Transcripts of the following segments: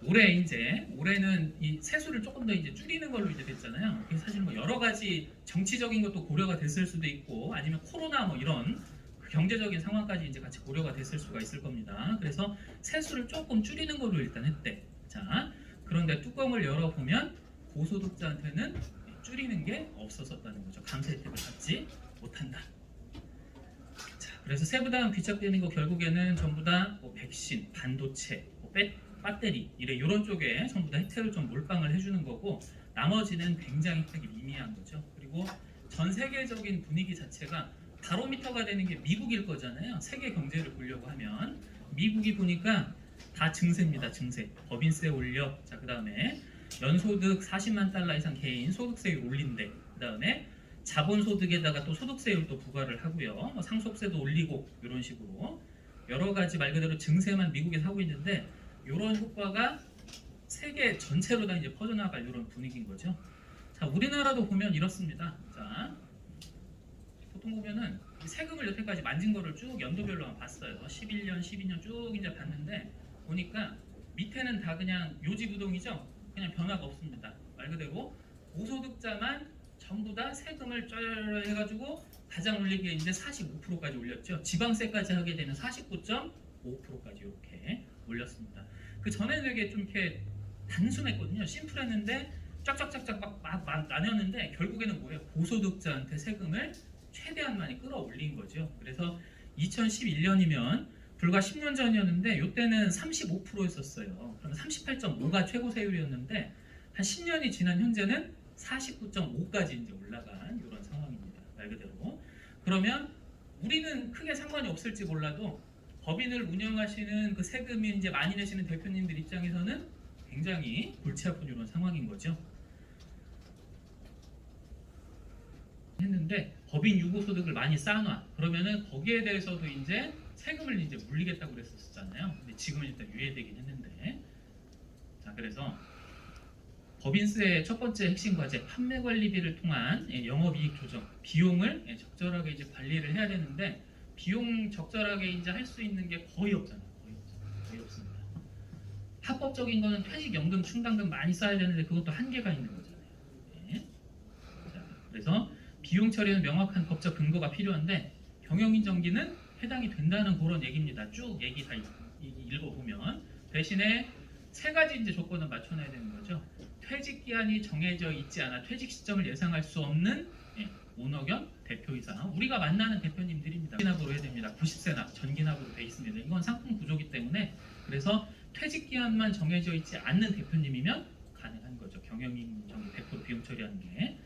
올해는 이 세수를 조금 더 이제 줄이는 걸로 이제 됐잖아요. 이게 사실 뭐 여러 가지 정치적인 것도 고려가 됐을 수도 있고 아니면 코로나 뭐 이런 그 경제적인 상황까지 이제 같이 고려가 됐을 수가 있을 겁니다. 그래서 세수를 조금 줄이는 걸로 일단 했대. 자, 그런데 뚜껑을 열어보면 고소득자한테는 줄이는 게 없었었다는 거죠. 감세 혜택을 받지 못한다. 자, 그래서 세부담 귀착되는 거 결국에는 전부 다뭐 백신, 반도체, 뭐 배터리 이런 쪽에 전부 다 혜택을 좀 몰빵을 해주는 거고 나머지는 굉장히 혜택이 미미한 거죠. 그리고 전 세계적인 분위기 자체가 바로미터가 되는 게 미국일 거잖아요. 세계 경제를 보려고 하면 미국이 보니까 다 증세입니다. 증세. 법인세 올려. 자, 그다음에 연소득 40만 달러 이상 개인 소득세율 올린대. 그다음에 자본소득에다가 또 소득세율 또 부과를 하고요. 뭐 상속세도 올리고 이런 식으로 여러 가지 말 그대로 증세만 미국에서 하고 있는데 이런 효과가 세계 전체로 다 이제 퍼져나갈 이런 분위기인 거죠. 자, 우리나라도 보면 이렇습니다. 자, 보통 보면은 세금을 여태까지 만진 거를 쭉 연도별로 봤어요. 11년, 12년 쭉 이제 봤는데 보니까 밑에는 다 그냥 요지부동이죠. 그냥 변화가 없습니다. 말 그대로 고소득자만 전부 다 세금을 쩔 해가지고 가장 올리게 이제 45%까지 올렸죠. 지방세까지 하게 되면 49.5%까지 이렇게 올렸습니다. 그 전에는 되게 좀 이렇게 단순했거든요. 심플했는데 쫙쫙쫙쫙 막 나뉘었는데 결국에는 뭐예요? 고소득자한테 세금을 최대한 많이 끌어올린 거죠. 그래서 2011년이면 불과 10년 전이었는데 이때는 35%였었어요. 그러면 38.5가 최고 세율이었는데 한 10년이 지난 현재는 49.5까지 이제 올라간 이런 상황입니다. 말 그대로. 그러면 우리는 크게 상관이 없을지 몰라도 법인을 운영하시는 그 세금이 이제 많이 내시는 대표님들 입장에서는 굉장히 골치 아픈 이런 상황인 거죠. 했는데 법인 유고소득을 많이 쌓아놔. 그러면은 거기에 대해서도 이제 세금을 이제 물리겠다고 그랬었잖아요. 근데 지금은 일단 유예되긴 했는데. 자, 그래서 법인세의 첫 번째 핵심 과제 판매 관리비를 통한 영업이익 조정, 비용을 적절하게 이제 관리를 해야 되는데 비용 적절하게 이제 할 수 있는 게 거의 없잖아요. 거의 없습니다. 합법적인 거는 퇴직연금, 충당금 많이 쌓아야 되는데 그것도 한계가 있는 거잖아요. 네. 자, 그래서 비용 처리는 명확한 법적 근거가 필요한데 경영인정기는 해당이 된다는 그런 얘기입니다. 쭉 얘기 다 읽어보면 대신에 세 가지 이제 조건을 맞춰놔야 되는 거죠. 퇴직 기한이 정해져 있지 않아 퇴직 시점을 예상할 수 없는 오너 겸 대표이사 우리가 만나는 대표님들입니다. 전기납으로 해야 됩니다. 90세나 전기납으로 돼 있습니다. 이건 상품 구조기 때문에 그래서 퇴직 기한만 정해져 있지 않는 대표님이면 가능한 거죠. 경영인정기 대표 비용 처리하는 게.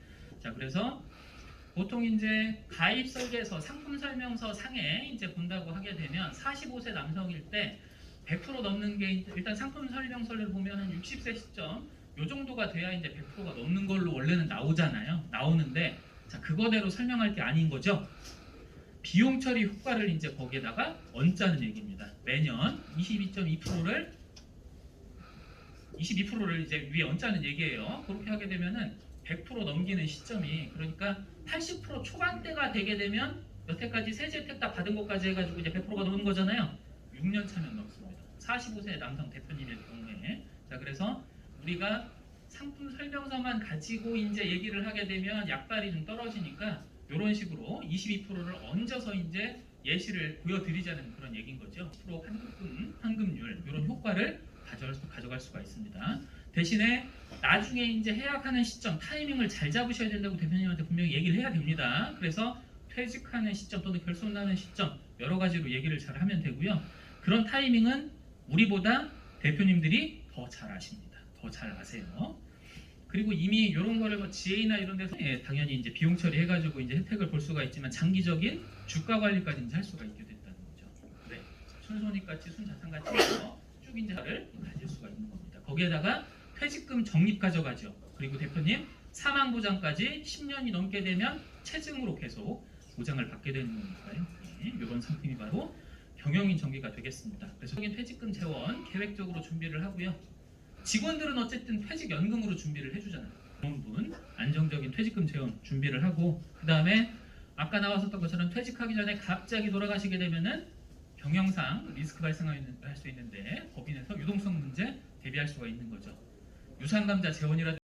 자, 그래서 보통 이제 가입 설계서 상품 설명서 상에 이제 본다고 하게 되면 45세 남성일 때 100% 넘는 게 일단 상품 설명서를 보면 한 60세 시점 요 정도가 돼야 이제 100%가 넘는 걸로 원래는 나오잖아요. 나오는데 자, 그거대로 설명할 게 아닌 거죠. 비용 처리 효과를 이제 거기에다가 얹자는 얘기입니다. 매년 22.2%를 이제 위에 얹자는 얘기예요. 그렇게 하게 되면은 100% 넘기는 시점이 그러니까 80% 초반대가 되게 되면 여태까지 세제 혜택 다 받은 것까지 해가지고 이제 100%가 넘는 거잖아요. 6년 차면 넘습니다. 45세 남성 대표님의 경우에. 자, 그래서 우리가 상품 설명서만 가지고 이제 얘기를 하게 되면 약발이 좀 떨어지니까 이런 식으로 22%를 얹어서 이제 예시를 보여드리자는 그런 얘기인 거죠. 프로 환급률 이런 효과를 가져갈 수가 있습니다. 대신에 나중에 이제 해약하는 시점 타이밍을 잘 잡으셔야 된다고 대표님한테 분명히 얘기를 해야 됩니다. 그래서 퇴직하는 시점 또는 결손나는 시점 여러 가지로 얘기를 잘 하면 되고요. 그런 타이밍은 우리보다 대표님들이 더 잘 아십니다. 더 잘 아세요. 그리고 이미 이런 거를 뭐 지혜나 이런 데서 당연히 이제 비용 처리해가지고 이제 혜택을 볼 수가 있지만 장기적인 주가 관리까지 이제 할 수가 있게 됐다는 거죠. 네, 순손익같이 순자산같이 해서 쭉 인자를 가질 수가 있는 겁니다. 거기에다가 퇴직금 적립 가져가죠. 그리고 대표님 사망보장까지 10년이 넘게 되면 체증으로 계속 보장을 받게 되는 거니까요. 이런 상품이 바로 경영인 정기가 되겠습니다. 그래서 퇴직금 재원 계획적으로 준비를 하고요. 직원들은 어쨌든 퇴직연금으로 준비를 해주잖아요. 그런 분 안정적인 퇴직금 재원 준비를 하고 그 다음에 아까 나왔었던 것처럼 퇴직하기 전에 갑자기 돌아가시게 되면은 경영상 리스크 발생할 수 있는데 법인에서 유동성 문제 대비할 수가 있는 거죠. 유산감자 재원이라든지